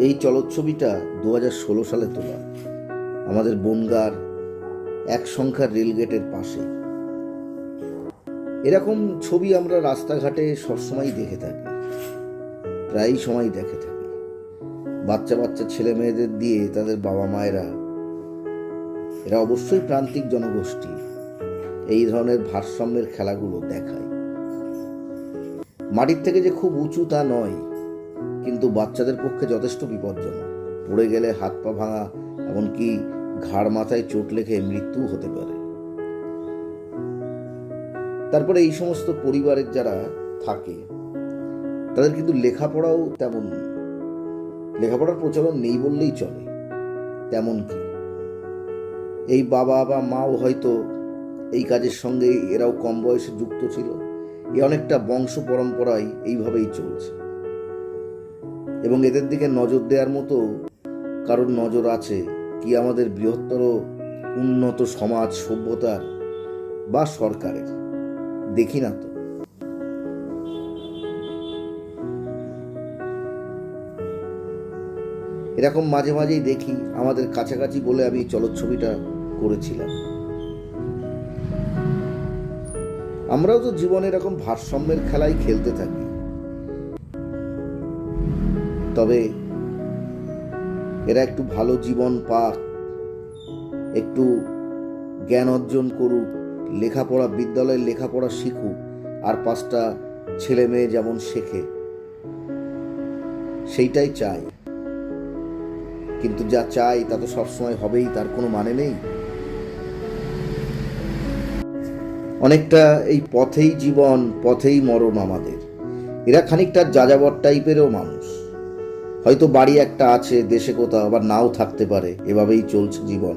এই চলচ্ছবিটা 2016 সালে তোলা, আমাদের বনগাঁর এক সংখ্যার রেলগেটের পাশে। এরকম ছবি আমরা রাস্তাঘাটে সবসময় দেখে থাকি, প্রায়ই সময় দেখে থাকি। বাচ্চা বাচ্চা ছেলে মেয়েদের দিয়ে তাদের বাবা মায়েরা, এরা অবশ্যই প্রান্তিক জনগোষ্ঠী, এই ধরনের ভারসাম্যের খেলাগুলো দেখায়। মাটির থেকে যে খুব উঁচু তা নয়, কিন্তু বাচ্চাদের পক্ষে যথেষ্ট বিপজ্জনক। পড়ে গেলে হাত পা ভাঙা, এমনকি ঘাড় মাথায় চোট লেগে মৃত্যু হতে পারে। তারপরে এই সমস্ত পরিবারের যারা থাকে তাদের কিন্তু লেখাপড়াও তেমন, লেখাপড়ার প্রচলন নেই বললেই চলে। তেমন কি এই বাবা বা মাও হয়তো এই কাজের সঙ্গে এরাও কম বয়সে যুক্ত ছিল। এ অনেকটা বংশ পরম্পরায় এইভাবেই চলছে, এবং এদের দিকে নজর দেওয়ার মতো কারোর নজর আছে কি আমাদের বৃহত্তর উন্নত সমাজ সভ্যতার বা সরকারের? দেখি না তো। এরকম মাঝে মাঝেই দেখি, আমাদের কাছাকাছি বলে আমি চলচ্ছবিটা করেছিলাম। আমরাও তো জীবনে এরকম ভারসাম্যের খেলাই খেলতে থাকি, তবে এরা একটু ভালো জীবন পাক, একটু জ্ঞান অর্জন করুক, লেখাপড়া, বিদ্যালয়ের লেখাপড়া শিখুক, আর 5টা ছেলে মেয়ে যেমন শেখে, সেইটাই চাই। কিন্তু যা চাই তা তো সবসময় হবেই, তার কোনো মানে নেই। অনেকটা এই পথেই জীবন, পথেই মরণ আমাদের। এরা খানিকটা যাযাবর টাইপেরও মানুষ। হয়তো বাড়ি একটা আছে দেশে কোথাও, আবার নাও থাকতে পারে, এভাবেই চলছে জীবন।